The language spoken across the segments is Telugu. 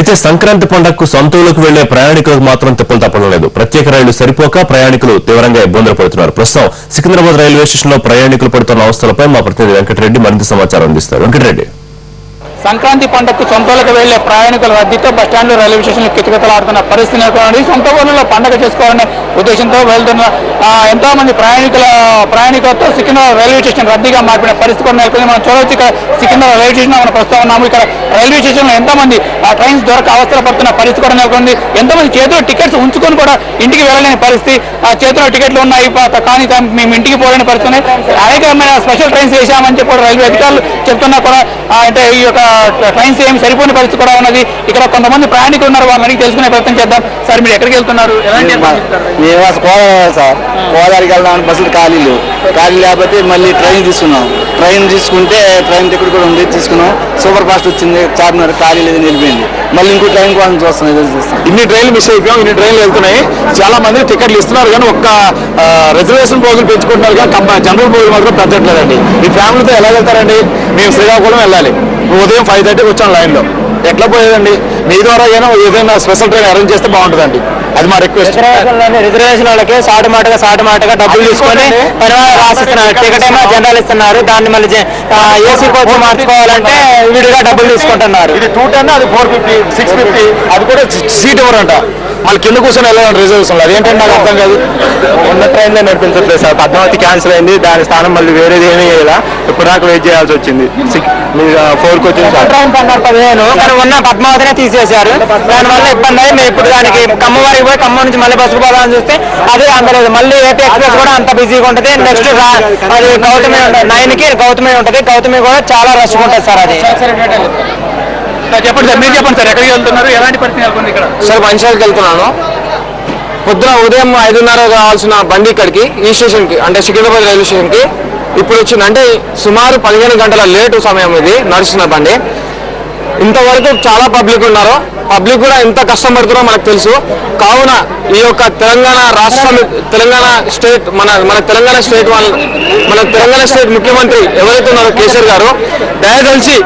అయితే సంక్రాంతి పండుగకు సొంత ఊళ్ళకు వెళ్లే ప్రయాణికులకు మాత్రం తిప్పలు తప్పడం లేదు. ప్రత్యేక రైళ్లు సరిపోక ప్రయాణికులు తీవ్రంగా ఇబ్బందులు పడుతున్నారు. ప్రస్తుతం సికింద్రాబాద్ రైల్వే స్టేషన్ లో ప్రయాణికులు పడుతున్న అవస్థలపై మా ప్రతినిధి వెంకటరెడ్డి మరింత సమాచారం అందిస్తారు. వెంకటరెడ్డి, సంక్రాంతి పండుగకు సొంతలకు వెళ్లే ప్రయాణికుల రద్దీతో బస్టాండ్లు రైల్వే స్టేషన్లు కిటకిటలాడుతున్న పరిస్థితి నెలకొంది. సొంత ఊళ్ళలో పండుగ చేసుకోవాలనే ఉద్దేశంతో వెళ్తున్న ఎంతో మంది ప్రయాణికులతో సికింద్రాబాద్ రైల్వే స్టేషన్ రద్దీగా మారిన పరిస్థితి కూడా నెలకొంది. మనం చూడవచ్చు, ఇక్కడ సికింద్రాబాద్ రైల్వే స్టేషన్ మనం ప్రస్తుతం ఉన్నాము. ఇక్కడ రైల్వే స్టేషన్ లో ఎంతో మంది ట్రైన్స్ దొరక అవస్థలు పడుతున్న పరిస్థితి కూడా నెలకొంది. ఎంతో మంది చేతిలో టికెట్స్ ఉంచుకొని కూడా ఇంటికి వెళ్ళలేని పరిస్థితి. చేతిలో టికెట్లు ఉన్నాయి కానీ మేము ఇంటికి పోలేని పరిస్థితి. అనేకమైన స్పెషల్ ట్రైన్స్ వేసామని చెప్పి రైల్వే అధికారులు చెప్తున్నా కూడా అంటే ఈ యొక్క ట్రైన్స్ ఏమి సరిపోని పరిస్థితి కూడా ఉన్నది. ఇక్కడ కొంతమంది ప్రయాణికులు ఉన్నారు, వాళ్ళని తెలుసుకునే ప్రయత్నం చేద్దాం. సార్, మీరు ఎక్కడికి వెళ్తున్నారు? సార్, గోదావరికి వెళ్దాం, బస్సులు ఖాళీ లేకపోతే మళ్ళీ ట్రైన్ తీసుకున్నాం. ట్రైన్ తీసుకుంటే ట్రైన్ టికెట్ కూడా ఉంది, తీసుకున్నాం. సూపర్ ఫాస్ట్ వచ్చింది, చార్మినార్ ఖాళీ లేదని వెళ్ళిపోయింది. మళ్ళీ ఇంకో ట్రైన్ కోసం చూస్తున్నాం. ఇన్ని ట్రైన్లు మిస్ అయిపోయాం, ఇన్ని ట్రైన్లు వెళ్తున్నాయి. చాలా మంది టికెట్లు ఇస్తున్నారు కానీ ఒక్క రిజర్వేషన్ బోగులు పెంచుకుంటున్నారు కానీ జనరల్ బోగులు మాత్రం పెంచట్లేదండి. ఈ ఫ్యామిలీతో ఎలా వెళ్తారండి? మేము శ్రీకాకుళం వెళ్ళాలి, ఉదయం 5:30కి వచ్చాం లైన్లో. ఎట్లా పోయేదండి? మీ ద్వారా ఏదైనా స్పెషల్ ట్రైన్ అరేంజ్ చేస్తే బాగుంటుందండి. అది మా రిక్వెస్ట్. రిజర్వేషన్ వాళ్ళకి సాటు మాటగా డబ్బులు తీసుకొని రాసిస్తున్నారు. టికెట్ ఏమో జనరల్ ఇస్తున్నారు, దాన్ని మళ్ళీ ఏసీ కోసం మార్చుకోవాలంటే విడిగా డబ్బులు తీసుకుంటున్నారు. ఇది 210, అది 450, 650. అది కూడా సీట్ ఎవరంట మళ్ళీ కింద కూర్చొని వెళ్ళాలంటే రిజర్వేషన్. అదేంటంటే నాకు అర్థం కాదు. ఉన్న ట్రైన్లో నడిపించట్లేదు సార్. పద్మావతి క్యాన్సిల్ అయింది, దాని స్థానం మళ్ళీ వేరేది ఏమీ చేయాలా. ఇప్పుడు నాకు వెయిట్ చేయాల్సి వచ్చింది. 4కి వచ్చింది సార్. ట్రైన్ 15 కానీ ఉన్న పద్మావతినే తీసేశారు. దానివల్ల ఇబ్బంది అయ్యి మేము ఇప్పుడు దానికి ఖమ్మం వరకు పోయి ఖమ్మం నుంచి మళ్ళీ బస్సు పోదామని చూస్తే అదే అందలేదు. మళ్ళీ ఏపీ ఎక్స్ప్రెస్ కూడా అంత బిజీగా ఉంటుంది. నెక్స్ట్ అది గౌతమి 9కి గౌతమి ఉంటుంది. గౌతమి కూడా చాలా రష్ ఉంటుంది సార్. అది చెప్పండి సార్, మీరు చెప్పండి సార్, ఎక్కడికి వెళ్తున్నారు? ఎలాంటి పరిస్థితి నెలకొంది ఇక్కడ? సార్, మంచిర్యాలకి వెళ్తున్నాను. ఉదయం 5:30 కావాల్సిన బండి ఇక్కడికి ఈ స్టేషన్కి అంటే సికింద్రాబాద్ రైల్వే స్టేషన్కి ఇప్పుడు వచ్చింది. అంటే సుమారు 15 గంటల లేటు సమయం ఇది నడుస్తున్న బండి. ఇంతవరకు చాలా పబ్లిక్ ఉన్నారు. పబ్లిక్ కూడా ఎంత కష్టపడుతున్నారో మనకు తెలుసు. కావున ఈ యొక్క తెలంగాణ రాష్ట్రం, తెలంగాణ స్టేట్ మన తెలంగాణ స్టేట్ ముఖ్యమంత్రి ఎవరైతే ఉన్నారో కేసీఆర్ గారు, దయచేసి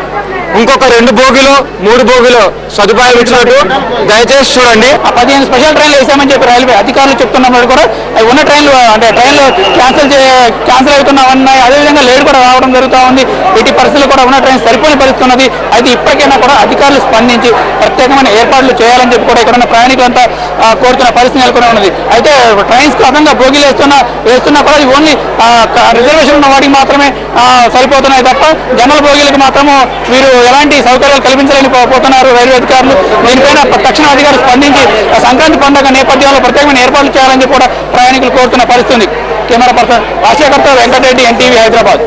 ఇంకొక 2 బోగిలో 3 బోగిలో సదుపాయం ఇచ్చినట్టు దయచేసి చూడండి. 15 స్పెషల్ ట్రైన్లు వేసామని చెప్పి రైల్వే అధికారులు చెప్తున్నప్పుడు కూడా ఉన్న ట్రైన్లు అంటే ట్రైన్లు క్యాన్సిల్ అవుతున్నా ఉన్నాయి. అదేవిధంగా లేట్ కూడా రావడం జరుగుతూ ఉంది. ఇటు పరిస్థితులు కూడా ఉన్న ట్రైన్ సరిపోని పరిస్థితి ఉన్నది. అయితే ఇప్పటికైనా కూడా అధికారులు స్పందించి ప్రత్యేకమైన ఏర్పాట్లు చేయాలని చెప్పి కూడా ఇక్కడ ఉన్న ప్రయాణికులంతా కోరుతున్న పరిస్థితి నెలకొని ఉన్నది. అయితే ట్రైన్స్ కు అదనంగా బోగీలు వేస్తున్నా కూడా ఓన్లీ రిజర్వేషన్ ఉన్న వాటికి మాత్రమే సరిపోతున్నాయి తప్ప జనరల్ బోగీలకు మాత్రము వీరు ఎలాంటి సౌకర్యాలు కల్పించాలని పోతున్నారు రైల్వే అధికారులు. దీనిపైన తక్షణ అధికారులు స్పందించి సంక్రాంతి పండుగ నేపథ్యంలో ప్రత్యేకమైన ఏర్పాట్లు చేయాలని చెప్పి కూడా ప్రయాణికులు కోరుతున్న పరిస్థితి ఉంది. కెమెరా పర్సన్ రాజశేఖర్తో వెంకటరెడ్డి, ఎన్టీవీ, హైదరాబాద్.